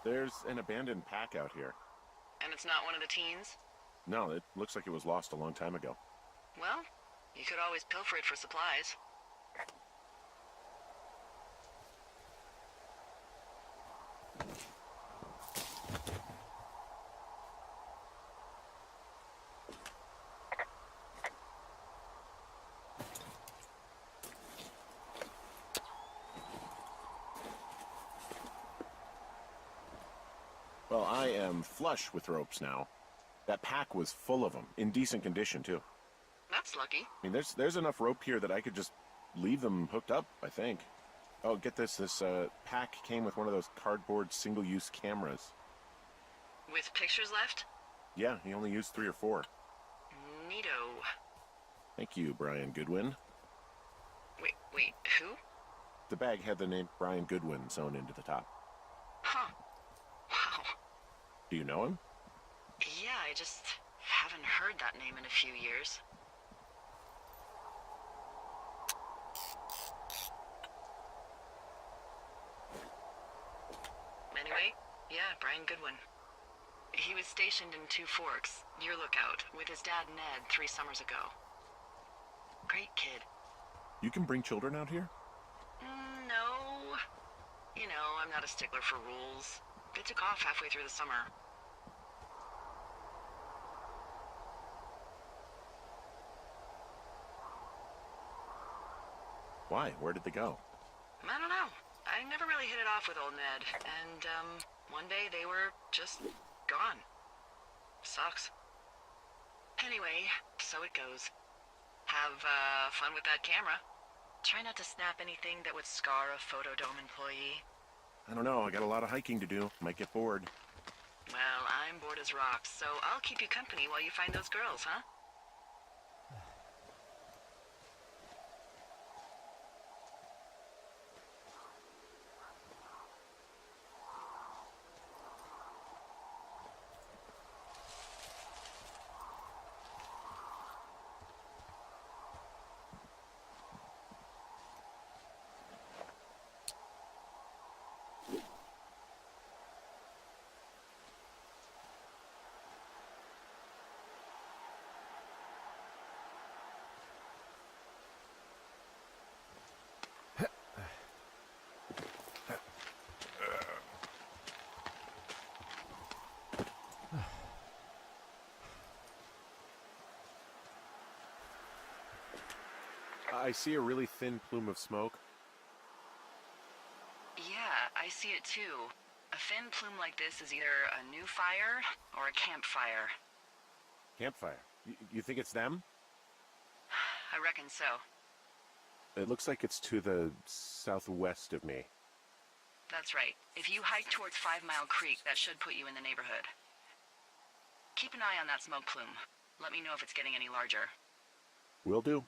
There's an abandoned pack out here. And it's not one of the teens? No, it looks like it was lost a long time ago. Well, you could always pilfer it for supplies. Well, I am flush with ropes now. That pack was full of them, in decent condition, too. That's lucky. I mean, there's enough rope here that I could just leave them hooked up, I think. Oh, get this. This pack came with one of those cardboard single-use cameras. With pictures left? Yeah, he only used 3 or 4. Neato. Thank you, Brian Goodwin. Wait, who? The bag had the name Brian Goodwin sewn into the top. Huh. Wow. Do you know him? Yeah, I just haven't heard that name in a few years. Anyway, yeah, Brian Goodwin. He was stationed in Two Forks, your lookout, with his dad Ned 3 summers ago. Great kid. You can bring children out here? No. You know, I'm not a stickler for rules. They took off halfway through the summer. Why? Where did they go? I don't know. I never really hit it off with old Ned, and, one day they were just gone. Sucks. Anyway, so it goes. Have, fun with that camera. Try not to snap anything that would scar a Photodome employee. I don't know. I got a lot of hiking to do. Might get bored. Well, I'm bored as rocks, so I'll keep you company while you find those girls, huh? I see a really thin plume of smoke. Yeah, I see it too. A thin plume like this is either a new fire or a campfire. Campfire. You think it's them? I reckon so. It looks like it's to the southwest of me. That's right. If you hike towards 5 Mile Creek, that should put you in the neighborhood. Keep an eye on that smoke plume. Let me know if it's getting any larger. Will do.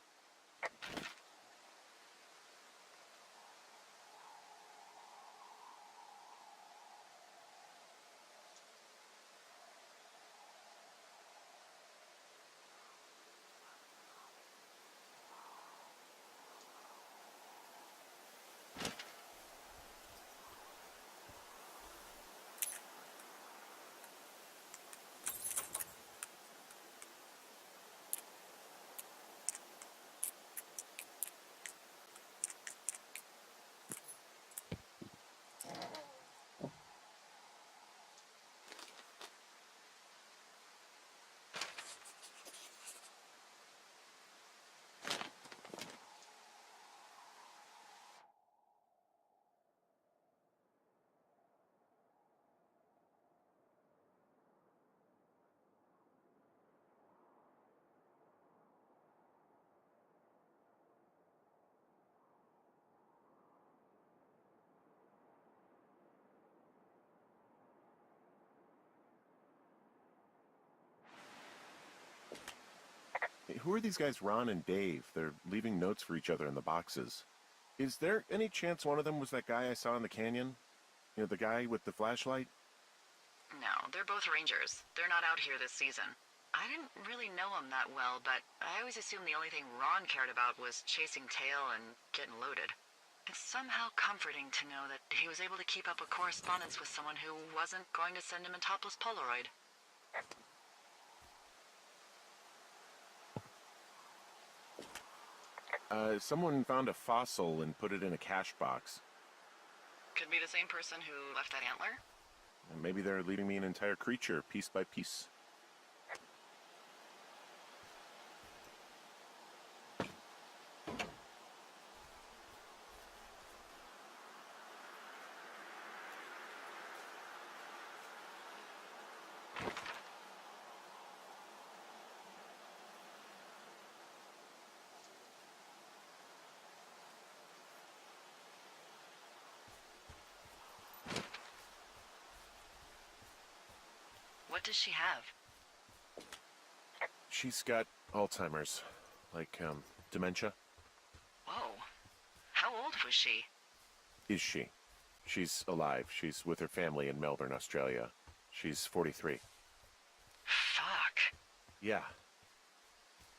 Hey, who are these guys, Ron and Dave? They're leaving notes for each other in the boxes. Is there any chance one of them was that guy I saw in the canyon? You know, the guy with the flashlight? No, they're both rangers. They're not out here this season. I didn't really know them that well, but I always assumed the only thing Ron cared about was chasing tail and getting loaded. It's somehow comforting to know that he was able to keep up a correspondence with someone who wasn't going to send him a topless Polaroid. Someone found a fossil and put it in a cash box. Could be the same person who left that antler? And maybe they're leaving me an entire creature, piece by piece. What does she have? She's got Alzheimer's, like, dementia. Whoa. How old was she? Is she? She's alive. She's with her family in Melbourne, Australia. She's 43. Fuck. Yeah.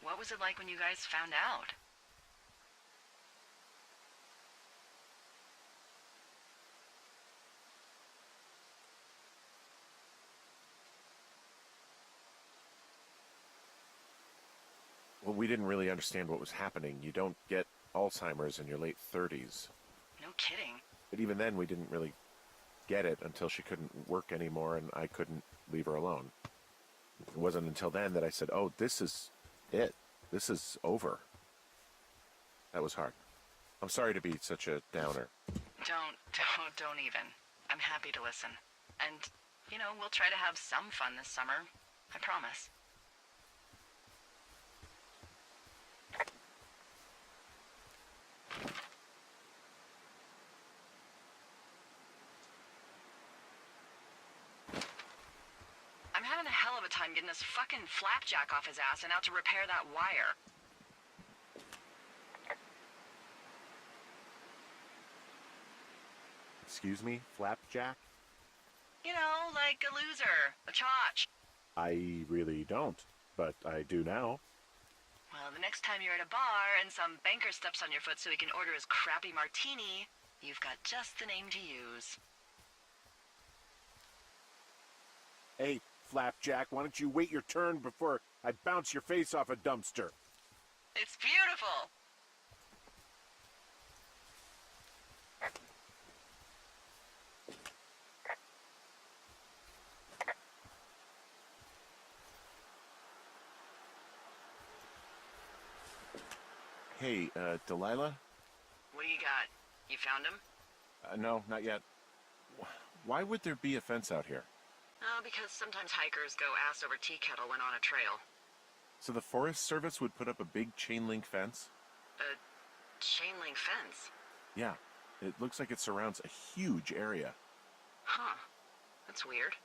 What was it like when you guys found out? Well, we didn't really understand what was happening. You don't get Alzheimer's in your late 30s. No kidding. But even then, we didn't really get it until she couldn't work anymore and I couldn't leave her alone. It wasn't until then that I said, oh, this is it. This is over. That was hard. I'm sorry to be such a downer. Don't even. I'm happy to listen. And, you know, we'll try to have some fun this summer. I promise. I'm having a hell of a time getting this fucking flapjack off his ass and out to repair that wire. Excuse me, Flapjack? You know, like a loser, a chotch. I really don't, but I do now. Well, the next time you're at a bar and some banker steps on your foot so he can order his crappy martini, you've got just the name to use. Hey, Flapjack, why don't you wait your turn before I bounce your face off a dumpster? It's beautiful! Hey, Delilah? What do you got? You found him? No, not yet. Why would there be a fence out here? Oh, because sometimes hikers go ass over tea kettle when on a trail. So the Forest Service would put up a big chain link fence? A chain link fence? Yeah, it looks like it surrounds a huge area. Huh. That's weird.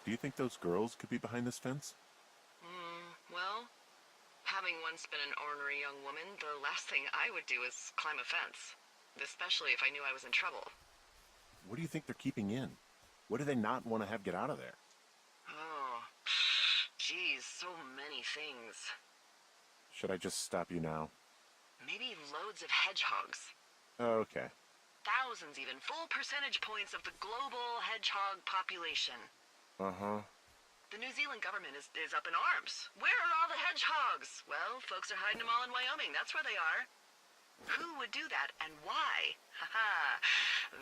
Do you think those girls could be behind this fence? Well, having once been an ornery young woman, the last thing I would do is climb a fence. Especially if I knew I was in trouble. What do you think they're keeping in? What do they not want to have get out of there? Oh, geez, so many things. Should I just stop you now? Maybe loads of hedgehogs. Okay. Thousands even, full percentage points of the global hedgehog population. Uh-huh. The New Zealand government is up in arms. Where are all the hedgehogs? Well, folks are hiding them all in Wyoming. That's where they are. Who would do that and why? Haha,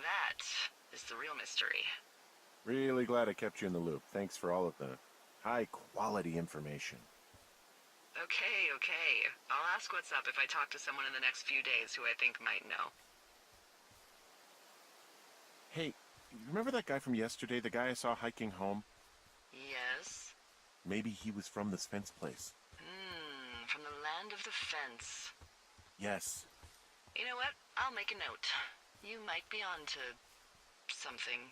that is the real mystery. Really glad I kept you in the loop. Thanks for all of the high-quality information. Okay. I'll ask what's up if I talk to someone in the next few days who I think might know. Hey, you remember that guy from yesterday, the guy I saw hiking home? Yes? Maybe he was from this fence place. From the land of the fence. Yes. You know what? I'll make a note. You might be on to something.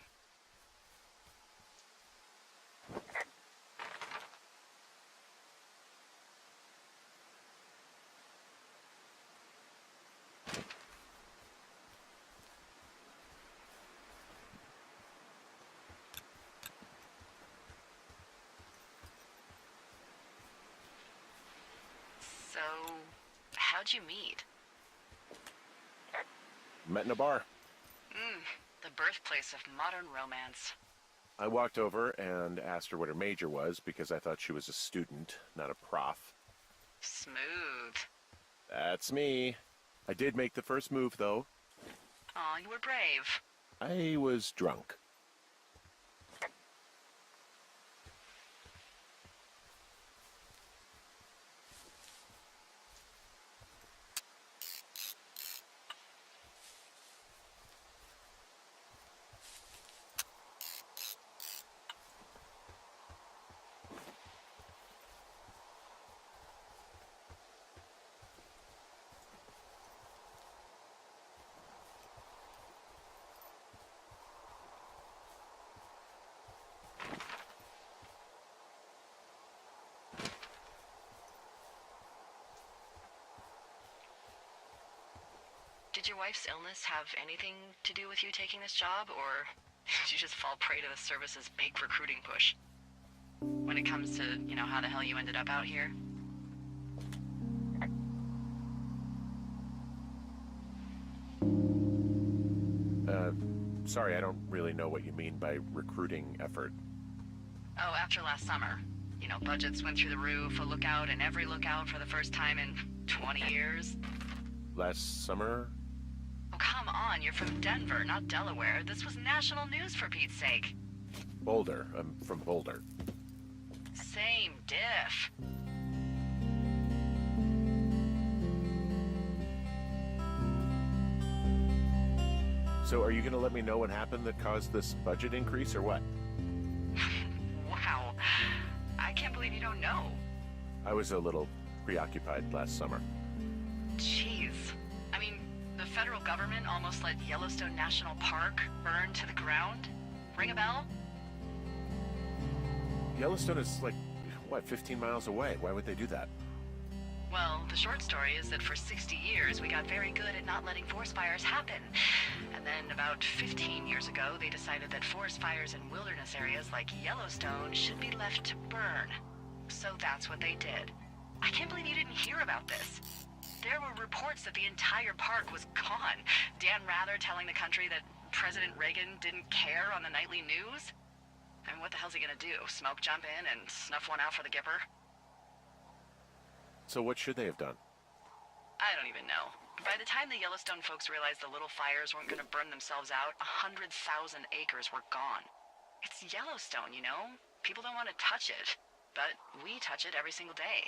So, How'd you meet? Met in a bar. The birthplace of modern romance. I walked over and asked her what her major was because I thought she was a student, not a prof. Smooth. That's me. I did make the first move, though. Aw, you were brave. I was drunk. Did your wife's illness have anything to do with you taking this job, or did you just fall prey to the service's big recruiting push? When it comes to, how the hell you ended up out here? Sorry, I don't really know what you mean by recruiting effort. Oh, after last summer. Budgets went through the roof, a lookout in every lookout for the first time in 20 years. Last summer? Oh, come on, you're from Denver, not Delaware. This was national news, for Pete's sake. Boulder. I'm from Boulder. Same diff. So are you going to let me know what happened that caused this budget increase, or what? Wow. I can't believe you don't know. I was a little preoccupied last summer. Jeez. I mean, the federal government almost let Yellowstone National Park burn to the ground? Ring a bell? Yellowstone is 15 miles away. Why would they do that? Well, the short story is that for 60 years, we got very good at not letting forest fires happen. And then about 15 years ago, they decided that forest fires in wilderness areas like Yellowstone should be left to burn. So that's what they did. I can't believe you didn't hear about this. There were reports that the entire park was gone. Dan Rather telling the country that President Reagan didn't care on the nightly news. I mean, what the hell's he gonna do? Smoke jump in and snuff one out for the Gipper? So what should they have done? I don't even know. By the time the Yellowstone folks realized the little fires weren't gonna burn themselves out, 100,000 acres were gone. It's Yellowstone, People don't want to touch it. But we touch it every single day.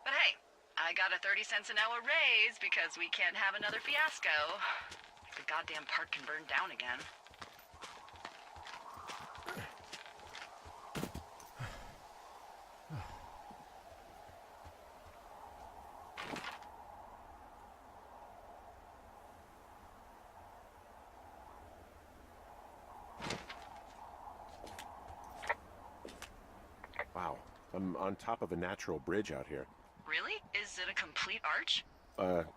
But hey, I got a 30 cents an hour raise because we can't have another fiasco. The goddamn park can burn down again. Wow, I'm on top of a natural bridge out here. Really? Is it a complete arch?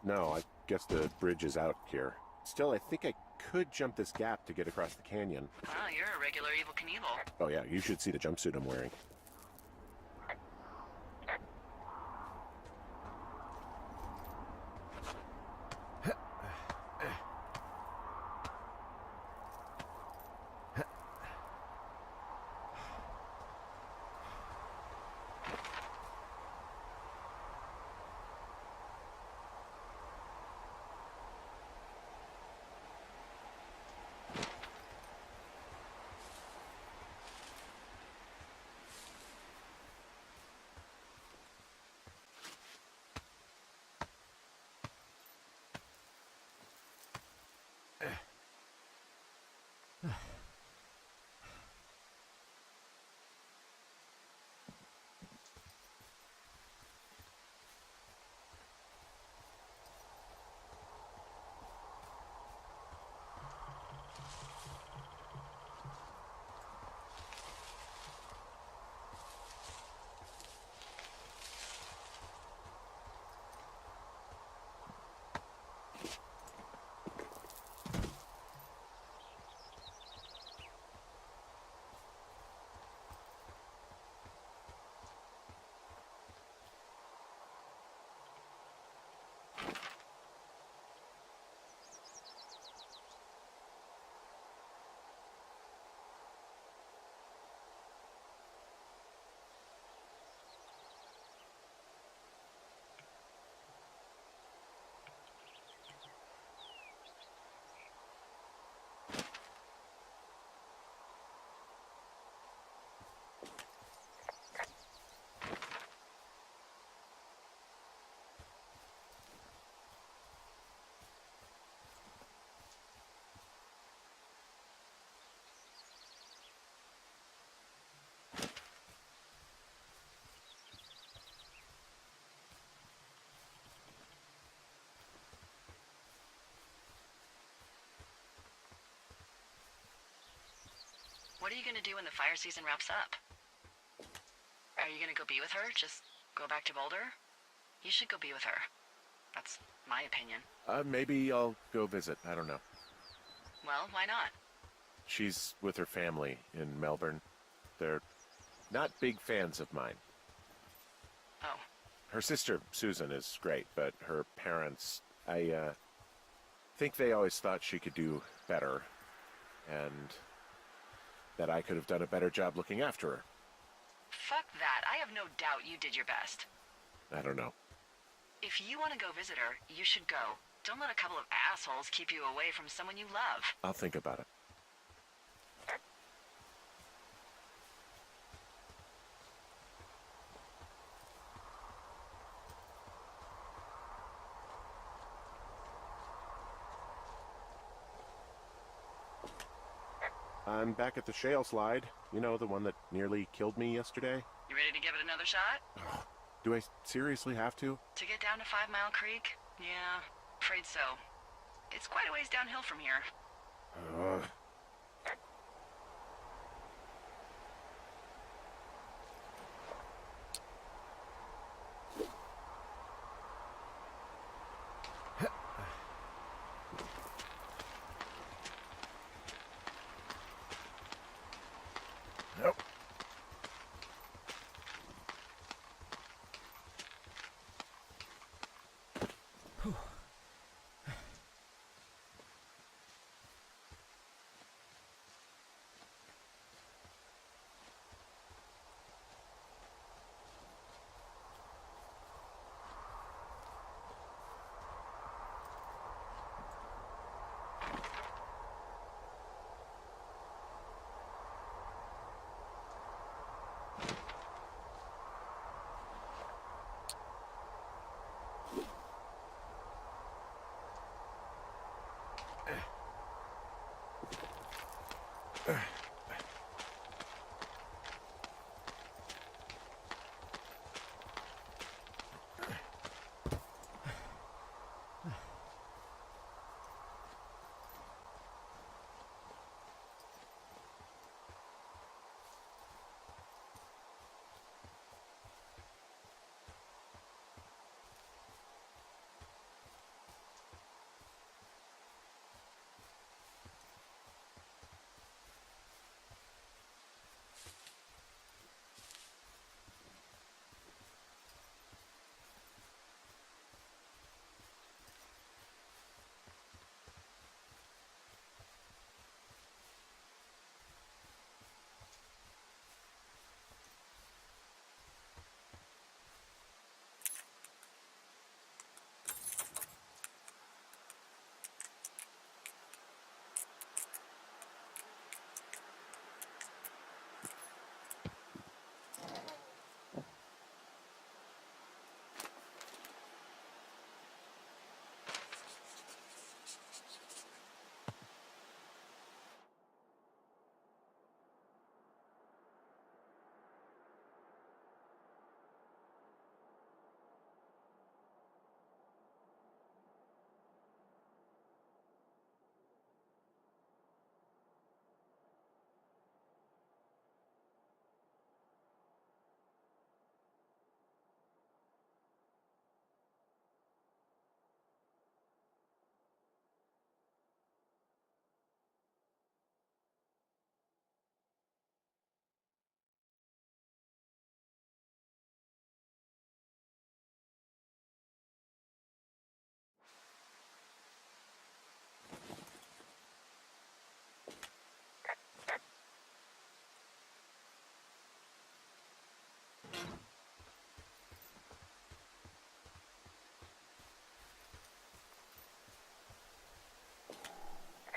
No, I guess the bridge is out here. Still, I think I could jump this gap to get across the canyon. Ah, you're a regular Evel Knievel. Oh yeah, you should see the jumpsuit I'm wearing. What are you gonna do when the fire season wraps up? Are you gonna go be with her? Just go back to Boulder? You should go be with her. That's my opinion. Maybe I'll go visit. I don't know. Well, why not? She's with her family in Melbourne. They're not big fans of mine. Oh. Her sister, Susan, is great, but her parents, I think they always thought she could do better, and that I could have done a better job looking after her. Fuck that. I have no doubt you did your best. I don't know. If you want to go visit her, you should go. Don't let a couple of assholes keep you away from someone you love. I'll think about it. I'm back at the shale slide. You know, the one that nearly killed me yesterday? You ready to give it another shot? Do I seriously have to? To get down to 5 Mile Creek? Yeah, afraid so. It's quite a ways downhill from here. Nope.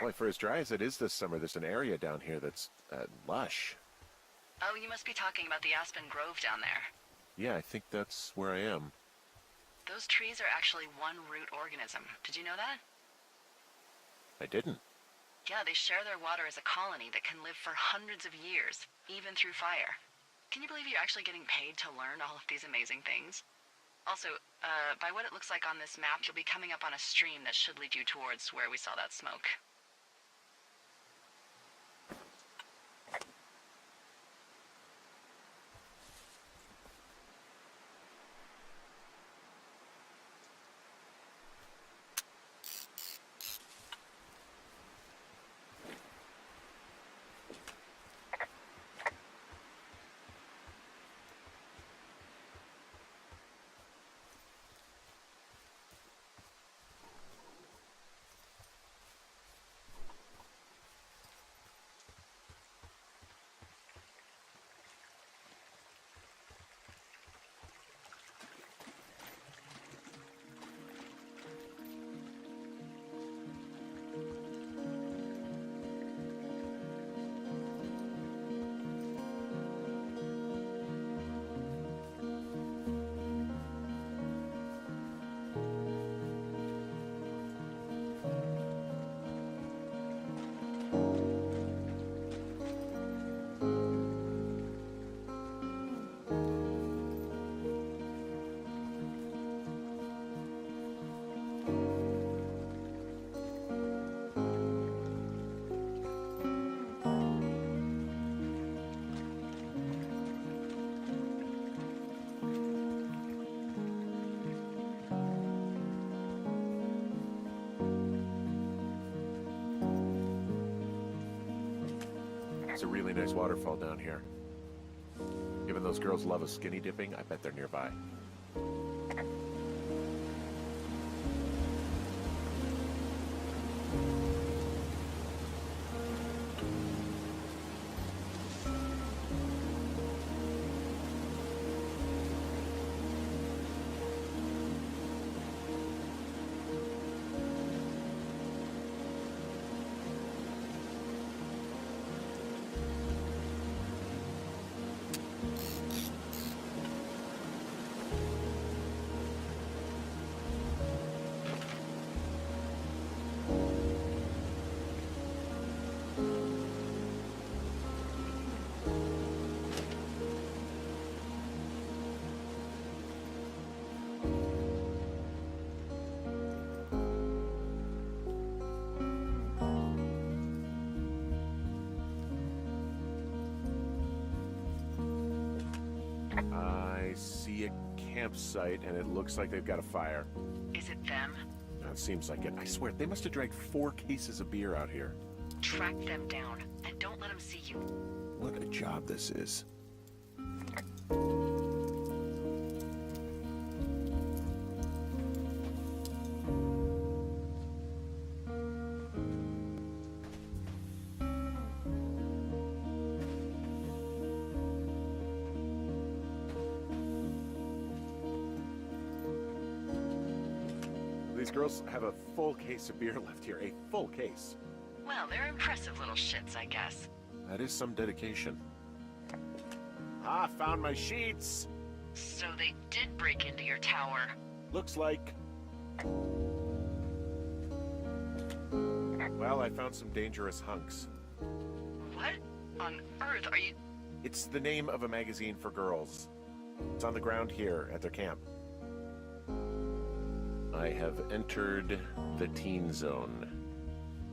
Boy, for as dry as it is this summer, there's an area down here that's lush. Oh, you must be talking about the Aspen Grove down there. Yeah, I think that's where I am. Those trees are actually one root organism. Did you know that? I didn't. Yeah, they share their water as a colony that can live for hundreds of years, even through fire. Can you believe you're actually getting paid to learn all of these amazing things? Also, by what it looks like on this map, you'll be coming up on a stream that should lead you towards where we saw that smoke. a really nice waterfall down here. Given those girls love a skinny dipping, I bet they're nearby. I see a campsite, and it looks like they've got a fire. Is it them? It seems like it. I swear, they must have dragged 4 cases of beer out here. Track them down, and don't let them see you. What a job this is. These girls have a full case of beer left here. A full case. Well, they're impressive little shits, I guess. That is some dedication. Ah, found my sheets! So they did break into your tower. Looks like... Well, I found some dangerous hunks. What on earth are you... It's the name of a magazine for girls. It's on the ground here at their camp. I have entered the teen zone.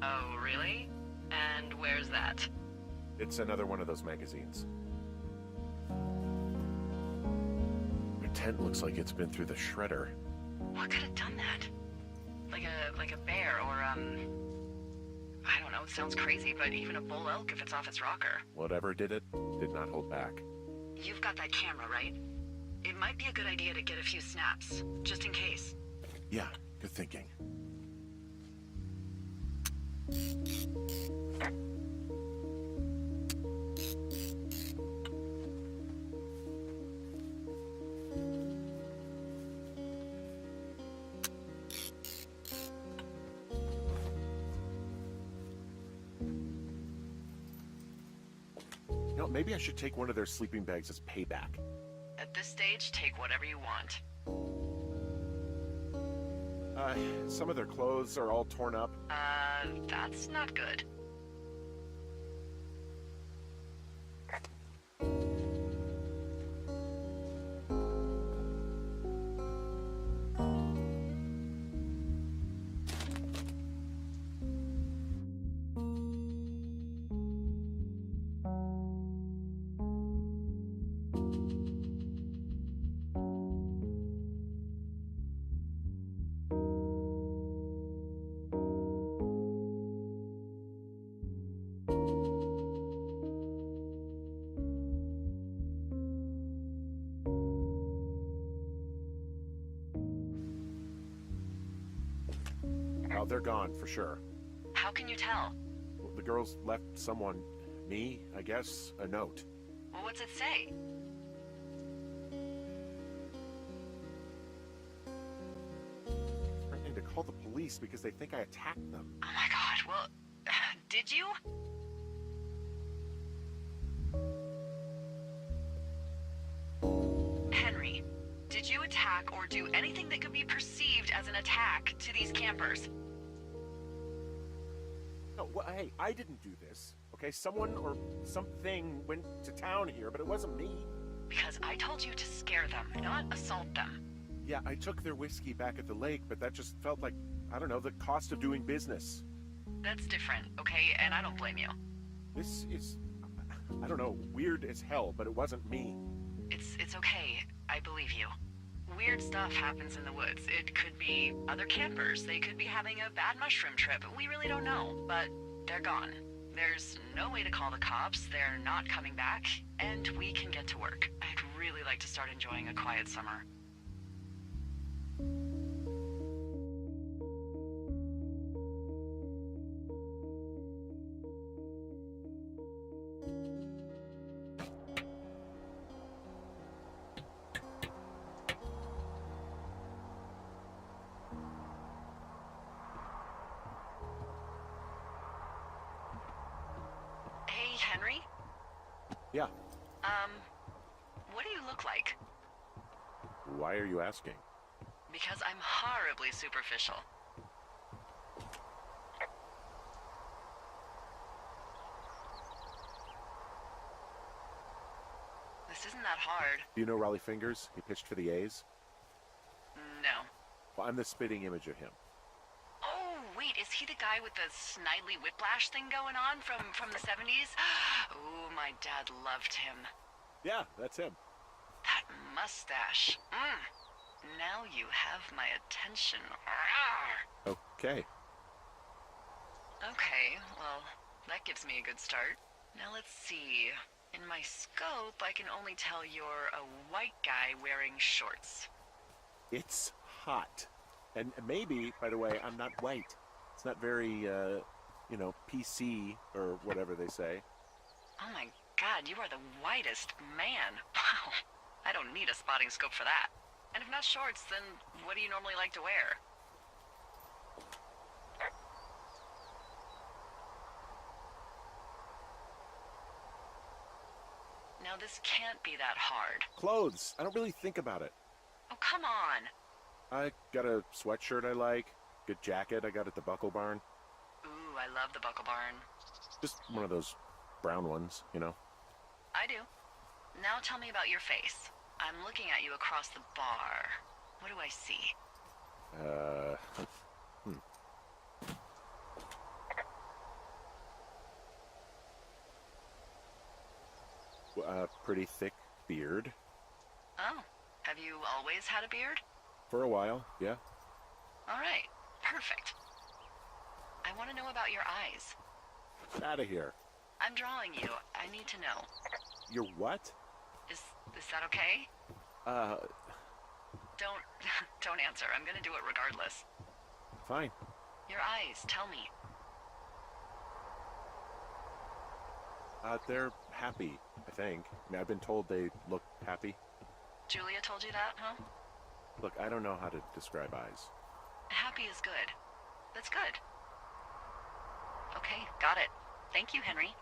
Oh, really? And where's that? It's another one of those magazines. Their tent looks like it's been through the shredder. What could have done that? Like a bear or, I don't know, it sounds crazy, but even a bull elk if it's off its rocker. Whatever did it, did not hold back. You've got that camera, right? It might be a good idea to get a few snaps, just in case. Yeah, good thinking. You know, maybe I should take one of their sleeping bags as payback. At this stage, take whatever you want. Some of their clothes are all torn up. That's not good. Oh, they're gone, for sure. How can you tell? Well, the girls left someone, me, I guess, a note. Well, what's it say? Threatening to call the police because they think I attacked them. Oh my god, well, did you? Henry, did you attack or do anything that could be perceived as an attack to these campers? No, well, hey, I didn't do this. Okay, someone or something went to town here, but it wasn't me. Because I told you to scare them, not assault them. Yeah, I took their whiskey back at the lake, but that just felt like, I don't know, the cost of doing business. That's different, okay? And I don't blame you. This is, I don't know, weird as hell, but it wasn't me. It's okay. I believe you. Weird stuff happens in the woods. It could be other campers. They could be having a bad mushroom trip. We really don't know, but they're gone. There's no way to call the cops, they're not coming back, and we can get to work. I'd really like to start enjoying a quiet summer. Hey, Henry? Yeah. What do you look like? Why are you asking? Because I'm horribly superficial. This isn't that hard. Do you know Raleigh Fingers? He pitched for the A's. No. Well, I'm the spitting image of him. Oh, wait, is he the guy with the snidely whiplash thing going on from the 70s? Ooh, my dad loved him. Yeah, that's him. That mustache. Now you have my attention. Okay. Okay, well, that gives me a good start. Now let's see. In my scope, I can only tell you're a white guy wearing shorts. It's hot. And maybe, by the way, I'm not white. It's not very, PC or whatever they say. Oh my god, you are the whitest man. Wow. I don't need a spotting scope for that. And if not shorts, then what do you normally like to wear? Now this can't be that hard. Clothes. I don't really think about it. Oh, come on. I got a sweatshirt I like. Good jacket I got at the Buckle Barn. Ooh, I love the Buckle Barn. Just one of those brown ones, you know. I do. Now tell me about your face. I'm looking at you across the bar. What do I see? Pretty thick beard. Oh, have you always had a beard? For a while, yeah. All right, perfect. I want to know about your eyes. Out of here. I'm drawing you. I need to know. You're what? Is that okay? Don't don't answer. I'm gonna do it regardless. Fine. Your eyes, tell me. They're happy, I think. I mean, I've been told they look happy. Julia told you that, huh? Look, I don't know how to describe eyes. Happy is good. That's good. Okay, got it. Thank you, Henry.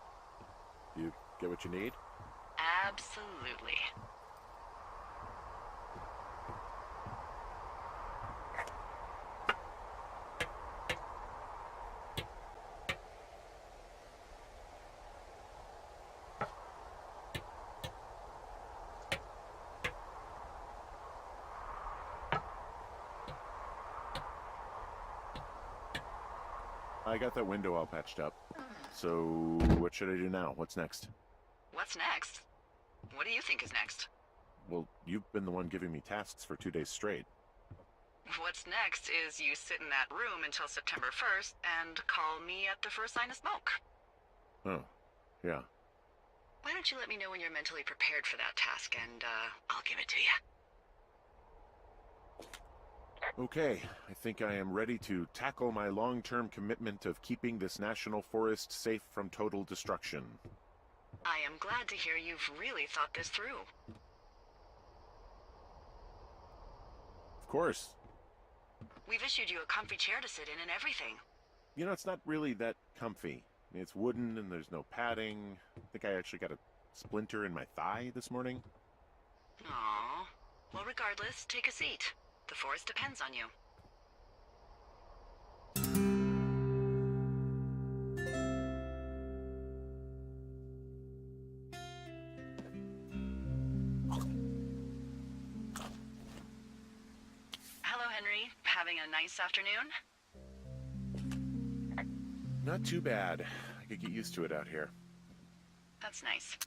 You get what you need? Absolutely. I got that window all patched up. So, what should I do now? What's next? What's next? What do you think is next? Well, you've been the one giving me tasks for 2 days straight. What's next is you sit in that room until September 1st and call me at the first sign of smoke. Oh, yeah. Why don't you let me know when you're mentally prepared for that task and, I'll give it to you. Okay, I think I am ready to tackle my long-term commitment of keeping this national forest safe from total destruction. I am glad to hear you've really thought this through. Of course. We've issued you a comfy chair to sit in and everything. You know, it's not really that comfy. I mean, it's wooden and there's no padding. I think I actually got a splinter in my thigh this morning. Aww. Well, regardless, take a seat. The forest depends on you. Hello, Henry. Having a nice afternoon? Not too bad. I could get used to it out here. That's nice.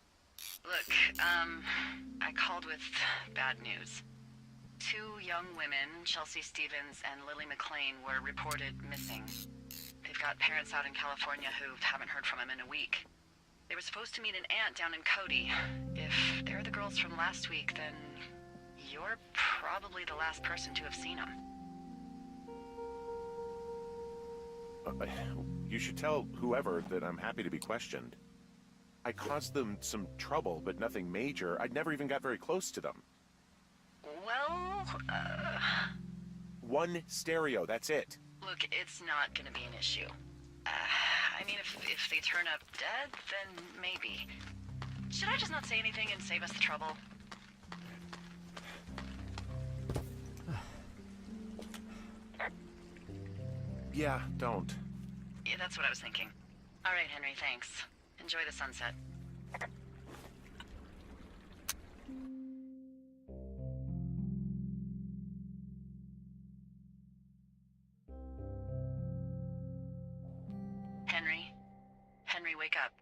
Look, I called with bad news. 2 young women, Chelsea Stevens and Lily McLean, were reported missing. They've got parents out in California who haven't heard from him in a week. They were supposed to meet an aunt down in Cody. If they're the girls from last week, then you're probably the last person to have seen them. You should tell whoever that I'm happy to be questioned. I caused them some trouble, but nothing major. I never even got very close to them. Well, One stereo, that's it. look, it's not gonna be an issue. I mean, if they turn up dead, then maybe. Should I just not say anything and save us the trouble? Yeah, don't. Yeah, that's what I was thinking. All right, Henry, thanks. Enjoy the sunset. Henry? Henry, wake up.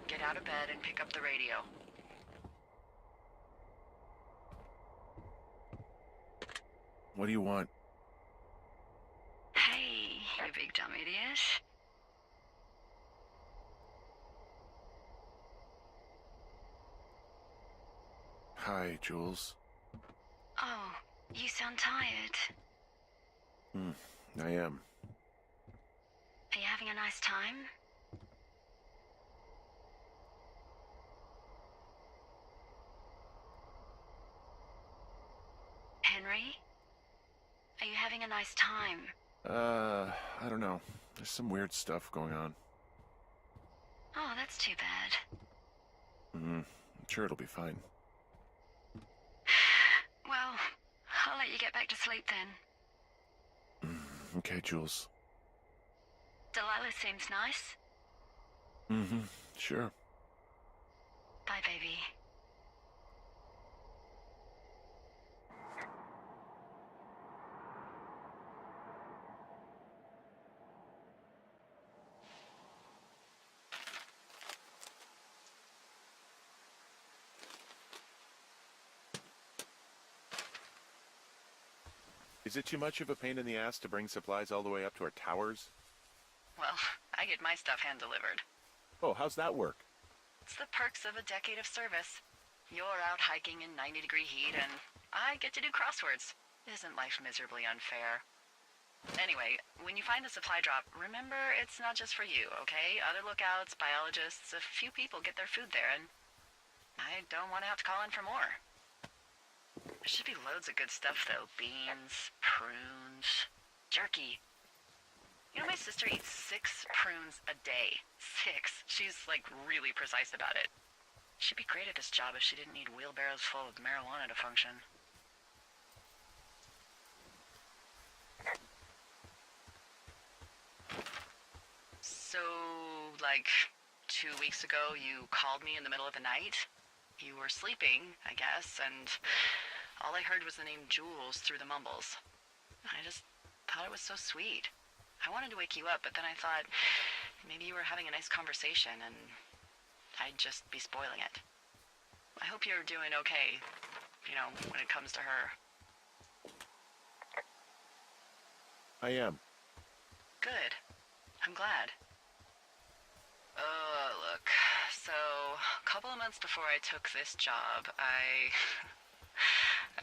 Get out of bed and pick up the radio. What do you want? Hey, you big dumb idiot. Hi, Jules. Oh, you sound tired. I am. Are you having a nice time? Henry? Are you having a nice time? I don't know. There's some weird stuff going on. Oh, that's too bad. I'm sure it'll be fine. Well, I'll let you get back to sleep then. Okay, Jules. Delilah seems nice. Sure. Bye, baby. Is it too much of a pain in the ass to bring supplies all the way up to our towers? Well, I get my stuff hand-delivered. Oh, how's that work? It's the perks of a decade of service. You're out hiking in 90-degree heat, and I get to do crosswords. Isn't life miserably unfair? Anyway, when you find a supply drop, remember it's not just for you, okay? Other lookouts, biologists, a few people get their food there, and I don't want to have to call in for more. There should be loads of good stuff, though. Beans, prunes, jerky. You know, my sister eats 6 prunes a day. 6. She's, like, really precise about it. She'd be great at this job if she didn't need wheelbarrows full of marijuana to function. So, like, 2 weeks ago, you called me in the middle of the night? You were sleeping, I guess, and all I heard was the name Jules through the mumbles. I just thought it was so sweet. I wanted to wake you up, but then I thought maybe you were having a nice conversation and I'd just be spoiling it. I hope you're doing okay, you know, when it comes to her. I am. Good. I'm glad. Look, so a couple of months before I took this job, I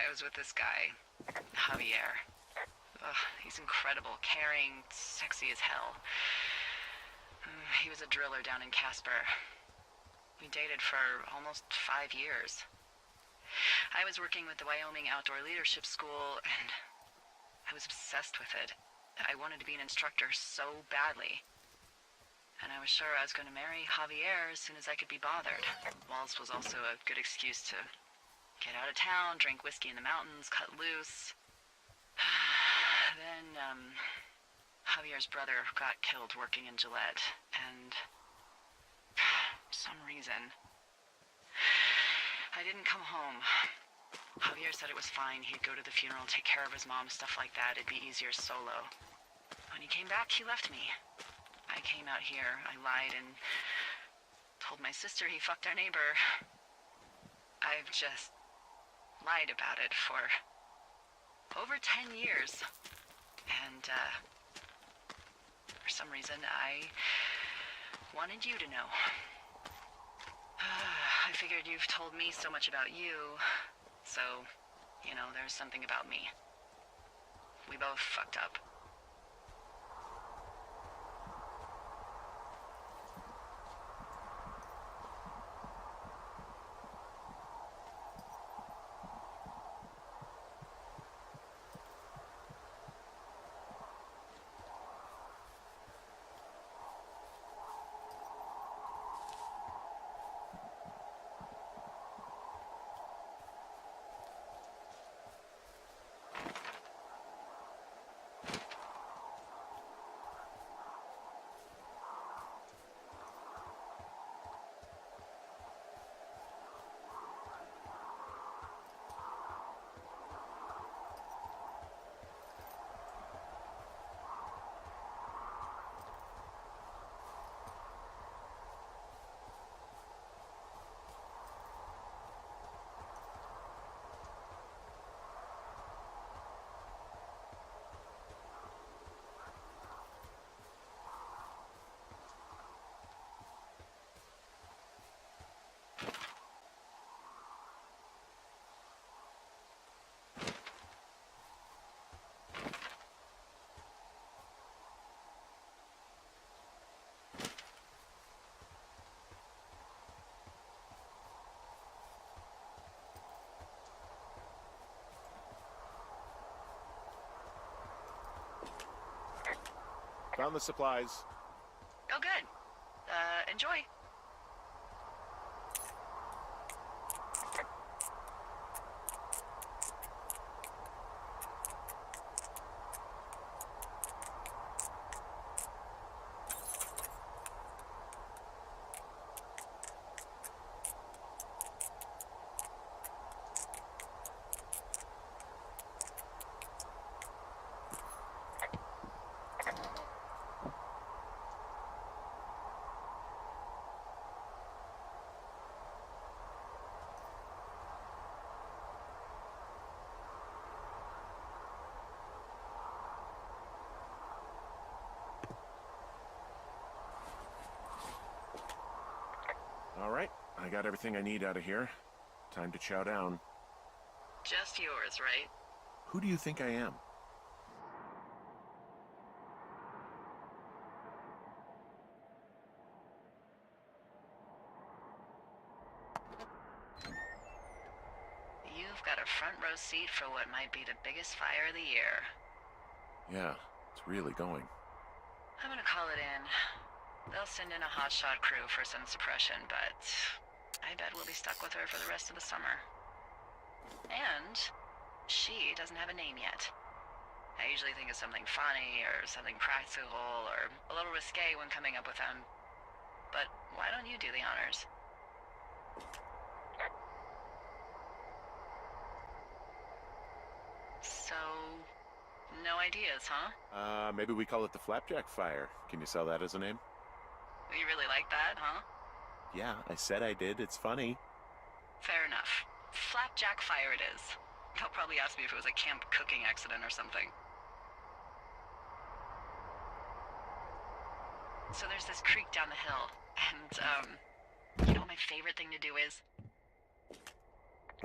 was with this guy, Javier. Ugh, he's incredible, caring, sexy as hell. He was a driller down in Casper. We dated for almost 5 years. I was working with the Wyoming Outdoor Leadership School, and I was obsessed with it. I wanted to be an instructor so badly. And I was sure I was going to marry Javier as soon as I could be bothered. Walls was also a good excuse to get out of town, drink whiskey in the mountains, cut loose. Then, Javier's brother got killed working in Gillette, and for some reason, I didn't come home. Javier said it was fine. He'd go to the funeral, take care of his mom, stuff like that. It'd be easier solo. When he came back, he left me. I came out here, I lied and told my sister he fucked our neighbor. I've just lied about it for over 10 years. And, for some reason, I wanted you to know. I figured you've told me so much about you, so, you know, there's something about me. We both fucked up. Found the supplies. Oh, good. Enjoy. All right, I got everything I need out of here. Time to chow down. Just yours, right? Who do you think I am? You've got a front row seat for what might be the biggest fire of the year. Yeah, it's really going. I'm gonna call it in. They'll send in a hotshot crew for some suppression, but I bet we'll be stuck with her for the rest of the summer. And she doesn't have a name yet. I usually think of something funny or something practical or a little risque when coming up with them. But why don't you do the honors? So, no ideas, huh? Maybe we call it the Flapjack Fire. Can you sell that as a name? You really like that, huh? Yeah, I said I did. It's funny. Fair enough. Flapjack fire it is. They'll probably ask me if it was a camp cooking accident or something. So there's this creek down the hill, and, you know what my favorite thing to do is?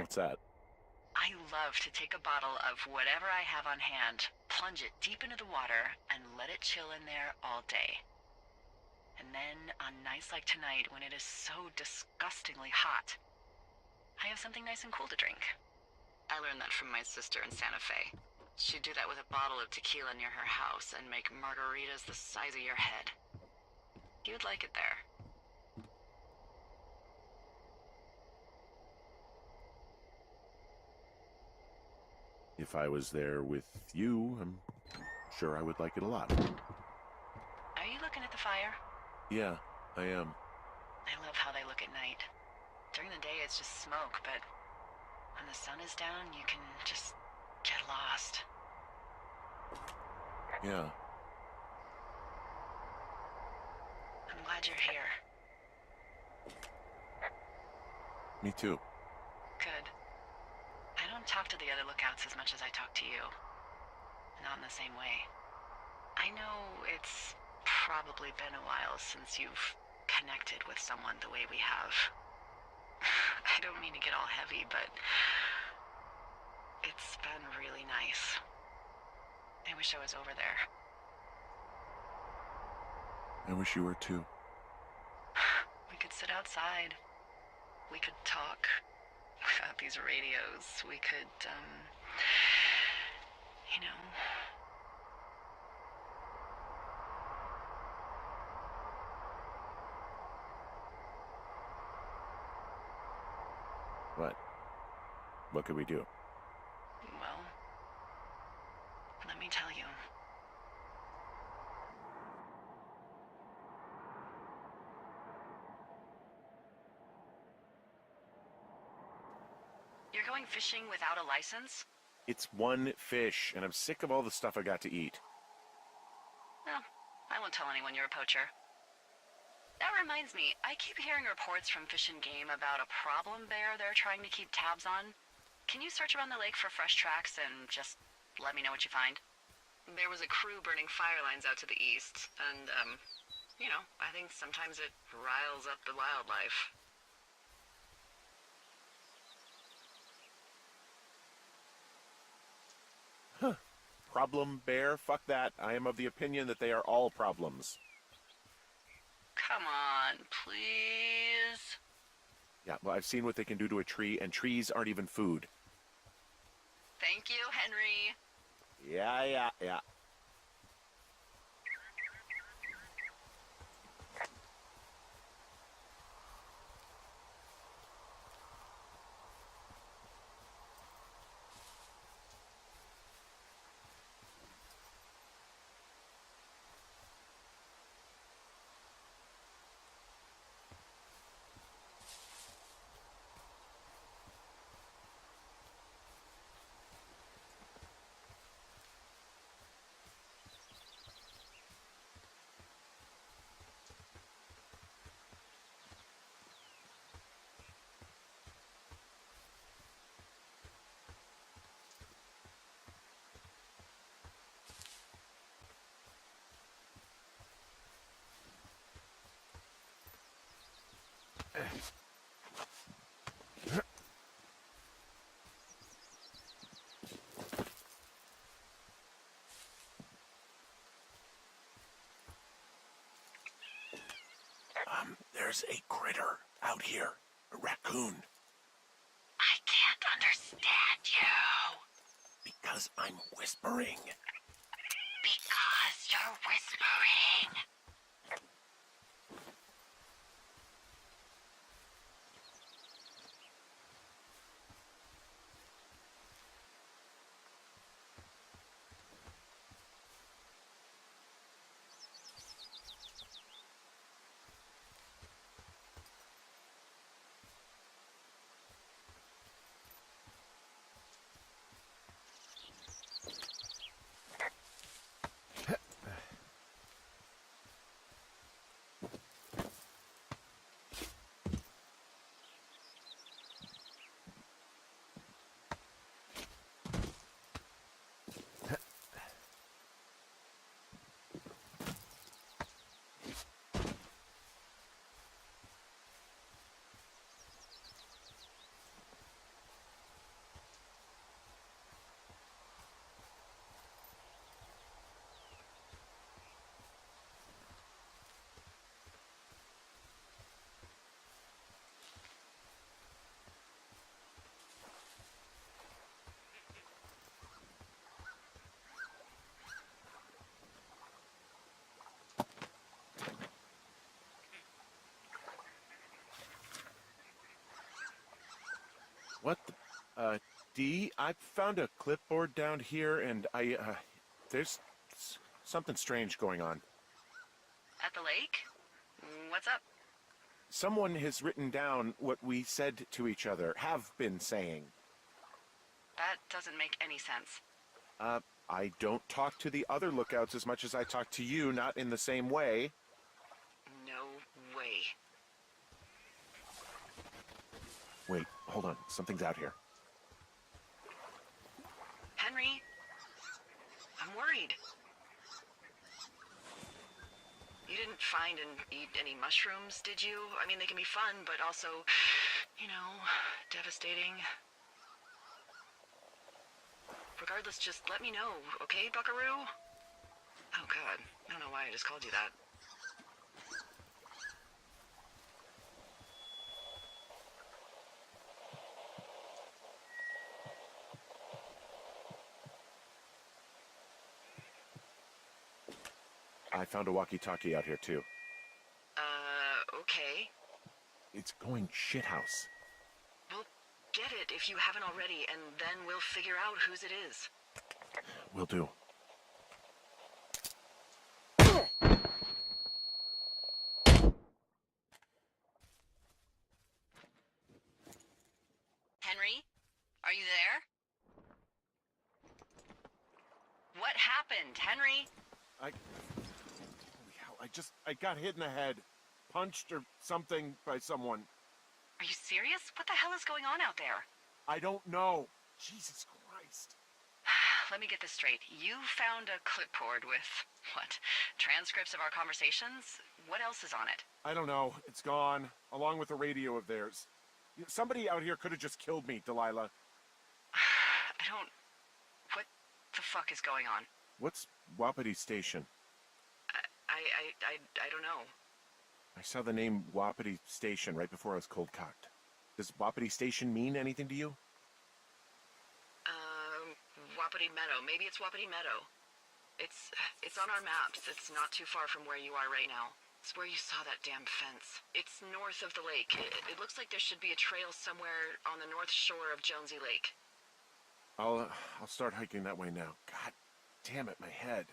What's that? I love to take a bottle of whatever I have on hand, plunge it deep into the water, and let it chill in there all day. And then, on nights like tonight, when it is so disgustingly hot, I have something nice and cool to drink. I learned that from my sister in Santa Fe. She'd do that with a bottle of tequila near her house and make margaritas the size of your head. You'd like it there. If I was there with you, I'm sure I would like it a lot. Are you looking at the fire? Yeah, I am. I love how they look at night. During the day, it's just smoke, but when the sun is down, you can just get lost. Yeah. I'm glad you're here. Me too. Good. I don't talk to the other lookouts thoughts as much as I talk to you. Not in the same way. I know it's probably been a while since you've connected with someone the way we have. I don't mean to get all heavy, but it's been really nice. I wish I was over there. I wish you were too. We could sit outside. We could talk without these radios. We could, you know... What? What could we do? Well, let me tell you. You're going fishing without a license? It's one fish, and I'm sick of all the stuff I got to eat. Well, I won't tell anyone you're a poacher. That reminds me, I keep hearing reports from Fish and Game about a problem bear they're trying to keep tabs on. Can you search around the lake for fresh tracks and just let me know what you find? There was a crew burning fire lines out to the east, and, you know, I think sometimes it riles up the wildlife. Huh. Problem bear? Fuck that. I am of the opinion that they are all problems. Come on, please. Yeah, well, I've seen what they can do to a tree, and trees aren't even food. Thank you, Henry. Yeah. There's a critter out here. A raccoon. I can't understand you. Because I'm whispering. Because you're whispering. What the... Dee, I found a clipboard down here, and there's something strange going on. At the lake? What's up? Someone has written down what we said to each other, have been saying. That doesn't make any sense. I don't talk to the other lookouts as much as I talk to you, not in the same way. No way. Wait, hold on. Something's out here. worried. You didn't find and eat any mushrooms, did you? I mean, they can be fun, but also, devastating. Regardless, just let me know, okay, buckaroo? Oh, God. I don't know why I just called you that. I found a walkie-talkie out here, too. Okay. It's going shithouse. Well, get it if you haven't already, and then we'll figure out whose it is. Will do. Henry? Are you there? What happened, Henry? Holy hell, I got hit in the head. Punched or something by someone. Are you serious? What the hell is going on out there? I don't know. Jesus Christ. Let me get this straight. You found a clipboard with, what, transcripts of our conversations? What else is on it? I don't know. It's gone, along with a radio of theirs. Somebody out here could have just killed me, Delilah. What the fuck is going on? What's Wapiti Station? I don't know. I saw the name Wapiti Station right before I was cold-cocked. Does Wapiti Station mean anything to you? Wapiti Meadow. Maybe it's Wapiti Meadow. It's on our maps. It's not too far from where you are right now. It's where you saw that damn fence. It's north of the lake. It looks like there should be a trail somewhere on the north shore of Jonesy Lake. I'll start hiking that way now. God damn it, my head.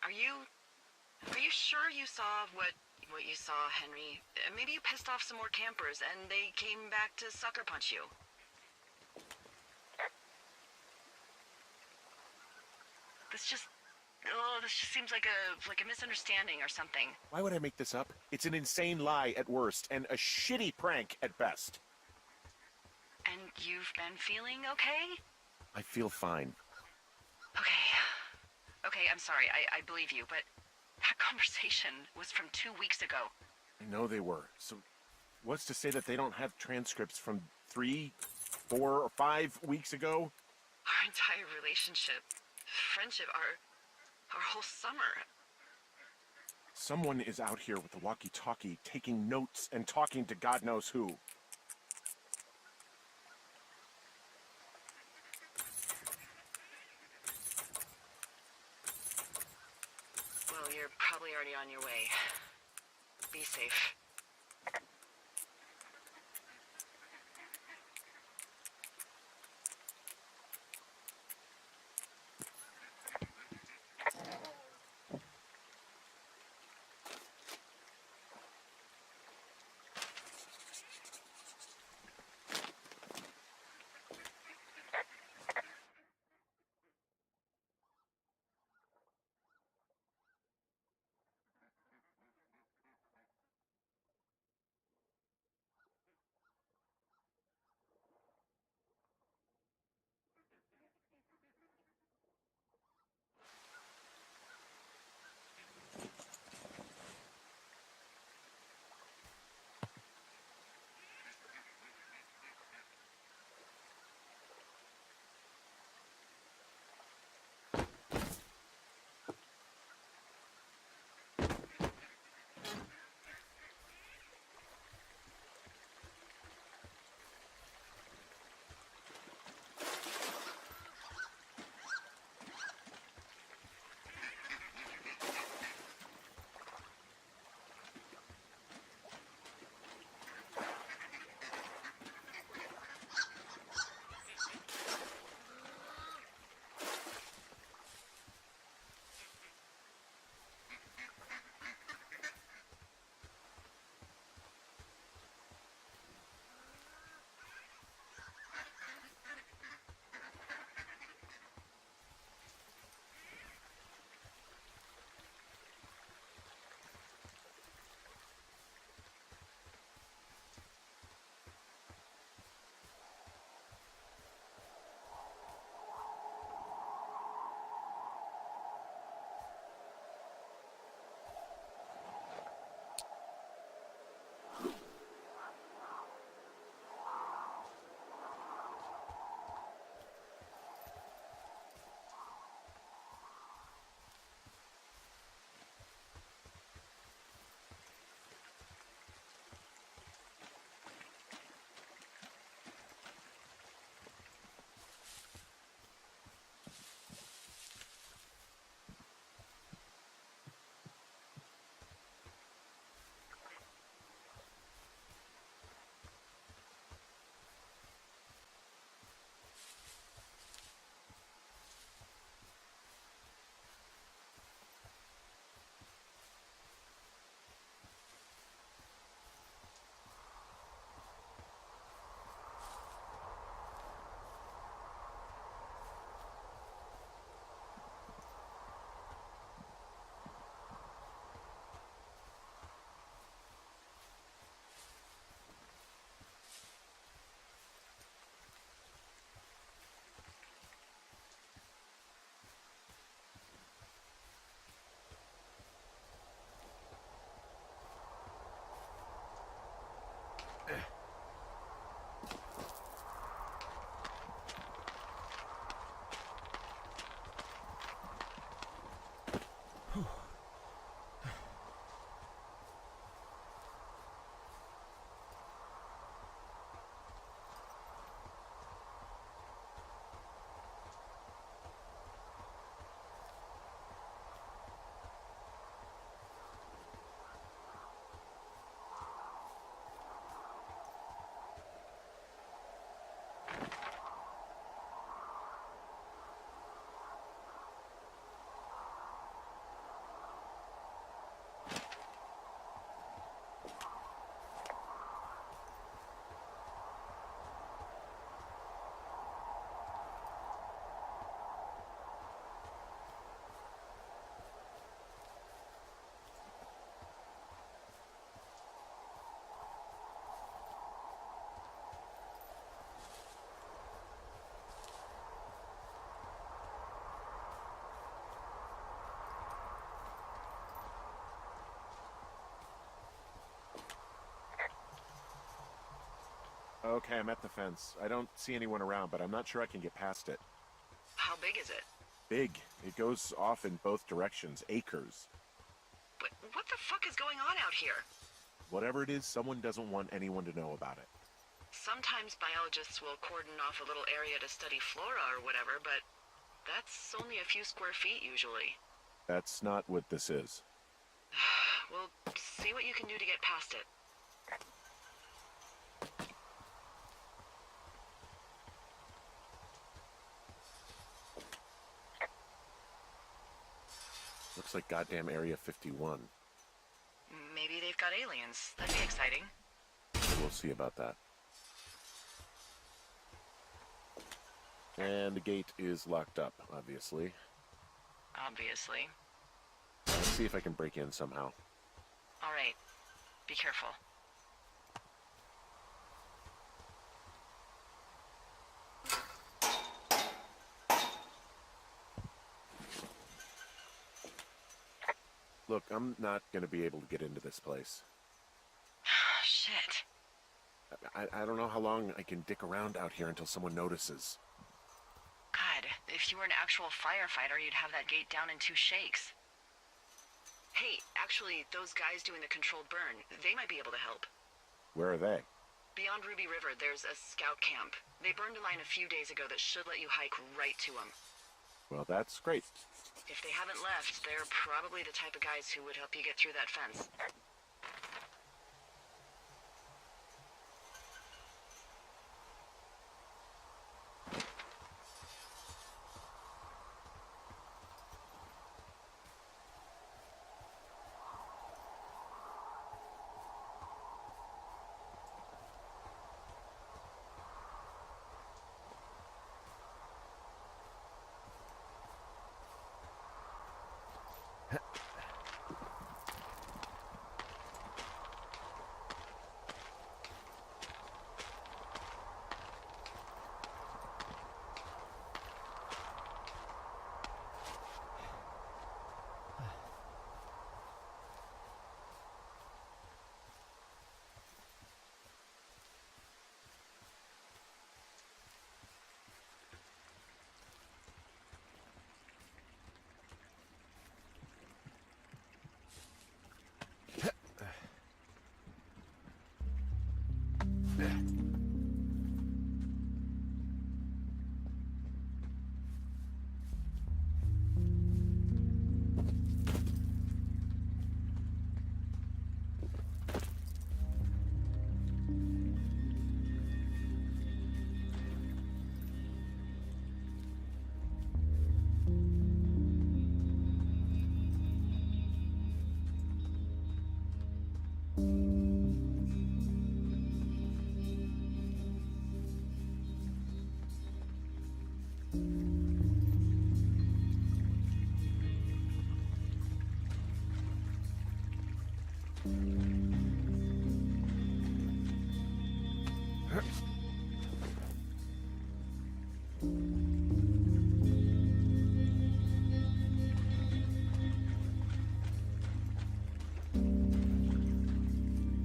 Are you sure you saw what you saw, Henry? Maybe you pissed off some more campers and they came back to sucker punch you. This just seems like a misunderstanding or something. Why would I make this up? It's an insane lie at worst and a shitty prank at best. And you've been feeling okay? I feel fine. Okay, I'm sorry, I believe you, but that conversation was from 2 weeks ago. I know they were. So what's to say that they don't have transcripts from 3, 4, or 5 weeks ago? Our entire relationship, friendship, our whole summer. Someone is out here with a walkie-talkie taking notes and talking to God knows who. Well, you're probably already on your way. Be safe. Okay, I'm at the fence. I don't see anyone around, but I'm not sure I can get past it. How big is it? Big. It goes off in both directions. Acres. But what the fuck is going on out here? Whatever it is, someone doesn't want anyone to know about it. Sometimes biologists will cordon off a little area to study flora or whatever, but that's only a few square feet usually. That's not what this is. Well, see what you can do to get past it. Looks like goddamn Area 51. Maybe they've got aliens. That'd be exciting. We'll see about that. And the gate is locked up, obviously. Obviously. Let's see if I can break in somehow. All right. Be careful. Look, I'm not going to be able to get into this place. Shit. I don't know how long I can dick around out here until someone notices. God, if you were an actual firefighter, you'd have that gate down in 2 shakes. Hey, actually, those guys doing the controlled burn, they might be able to help. Where are they? Beyond Ruby River, there's a scout camp. They burned a line a few days ago that should let you hike right to them. Well, that's great. If they haven't left, they're probably the type of guys who would help you get through that fence.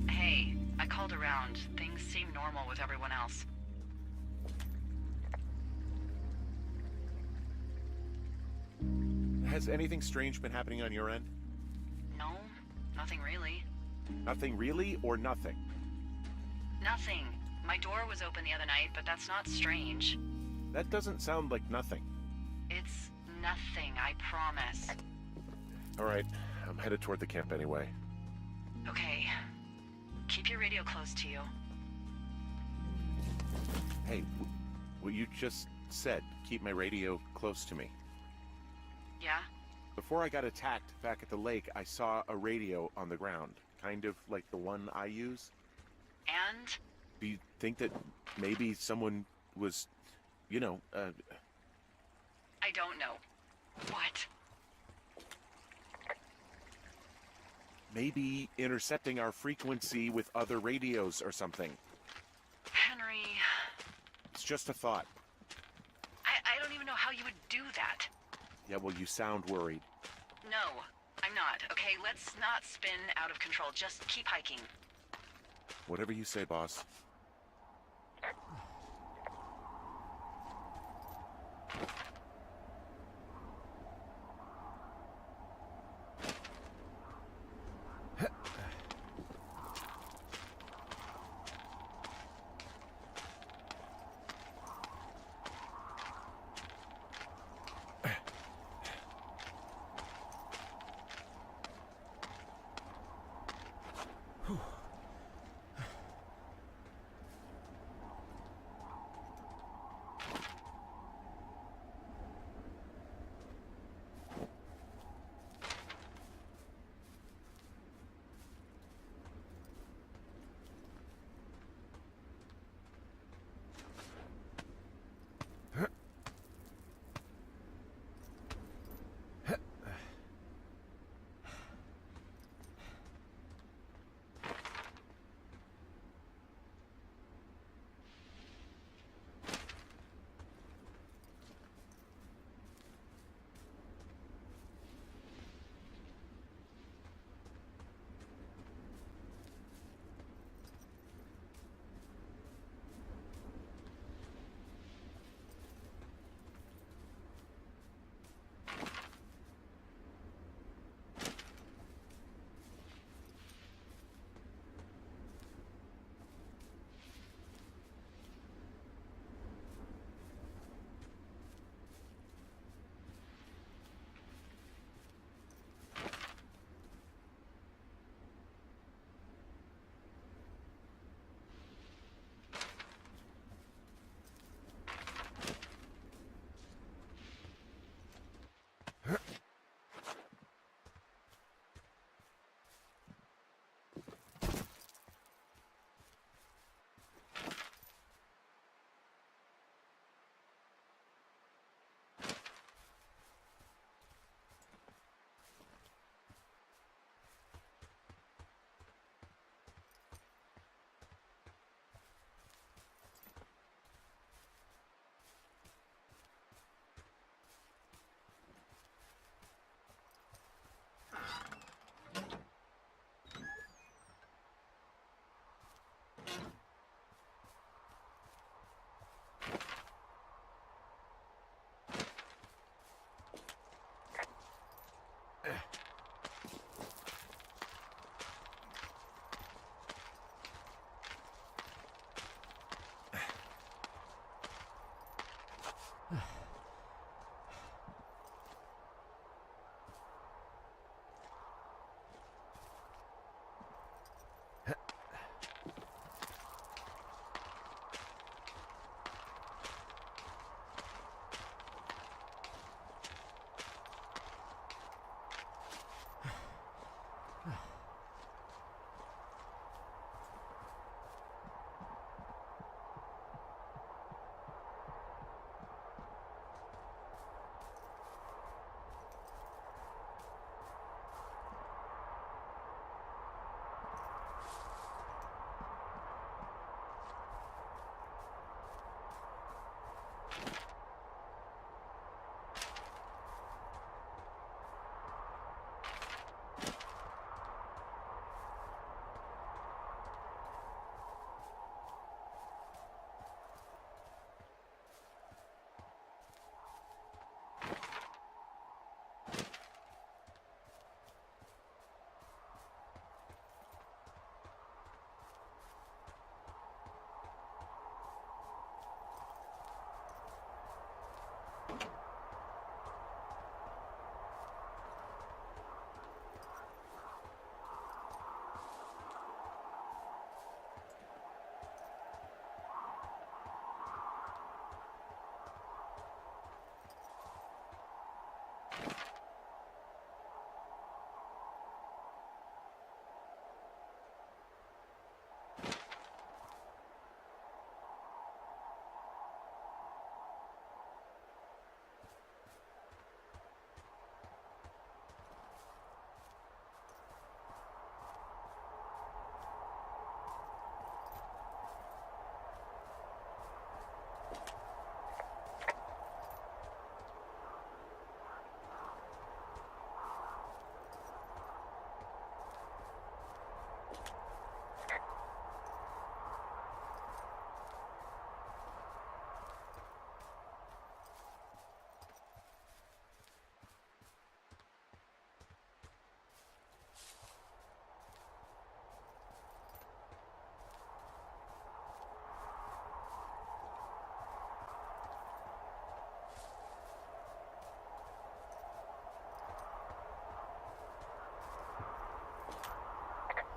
Hey, I called around. Things seem normal with everyone else. Has anything strange been happening on your end? No, nothing really. Nothing really, or nothing? Nothing. My door was open the other night, but that's not strange. That doesn't sound like nothing. It's nothing, I promise. All right, I'm headed toward the camp anyway. Okay. Keep your radio close to you. Hey, what you just said, keep my radio close to me. Yeah? Before I got attacked back at the lake, I saw a radio on the ground, kind of like the one I use. And? Do you think that maybe someone was, you know, I don't know. What? maybe intercepting our frequency with other radios or something? Henry... It's just a thought. I don't even know how you would do that. Yeah, well, you sound worried. No, I'm not. Okay, let's not spin out of control. Just keep hiking. Whatever you say, boss.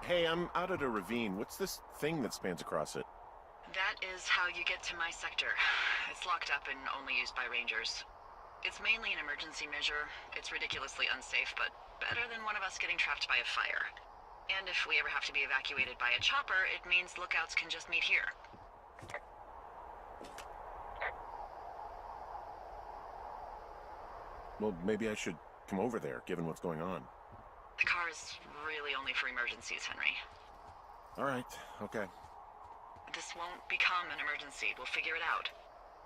Hey, I'm out at a ravine. What's this thing that spans across it? That is how you get to my sector. It's locked up and only used by rangers. It's mainly an emergency measure. It's ridiculously unsafe, but better than one of us getting trapped by a fire. And if we ever have to be evacuated by a chopper, it means lookouts can just meet here. Well, maybe I should come over there, given what's going on. The car is really only for emergencies, Henry. All right, okay. This won't become an emergency. We'll figure it out.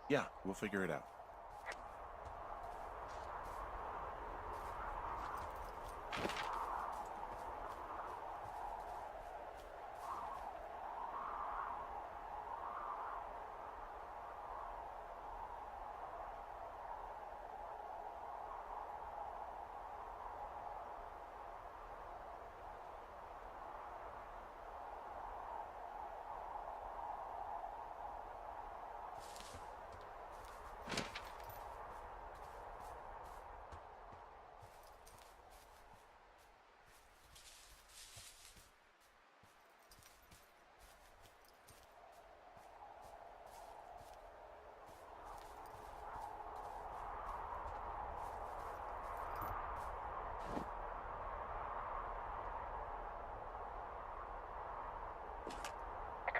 Yeah, we'll figure it out.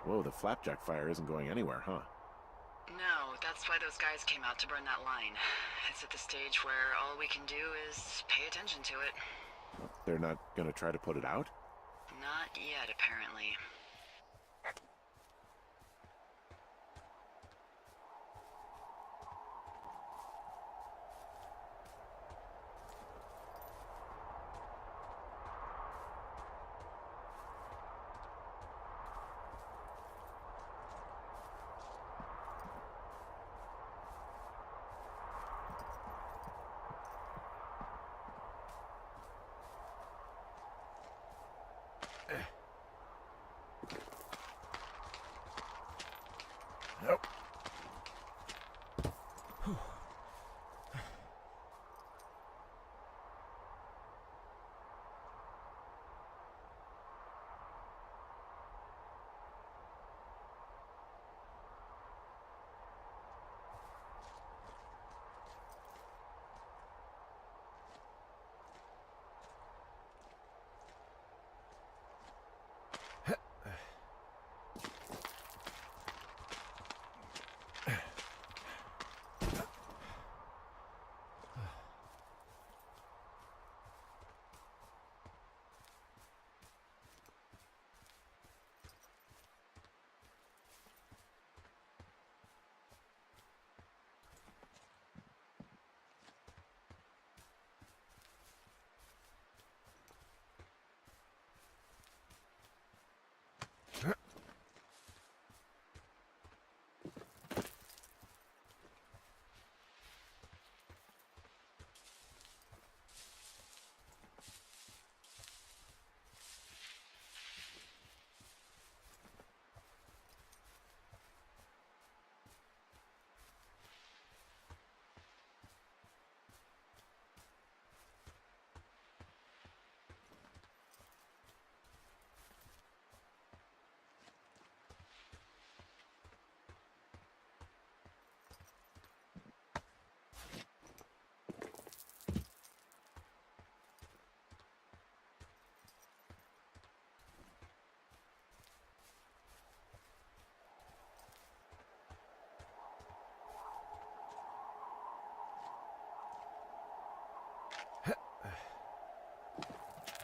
Whoa, the flapjack fire isn't going anywhere, huh? No, that's why those guys came out to burn that line. It's at the stage where all we can do is pay attention to it. They're not gonna try to put it out? Not yet, apparently. Nope.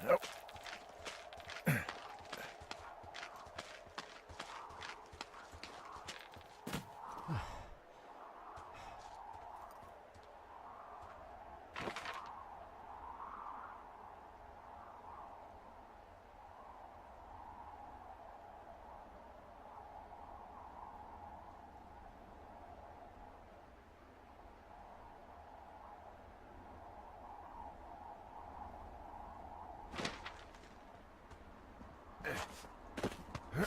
Nope. Huh?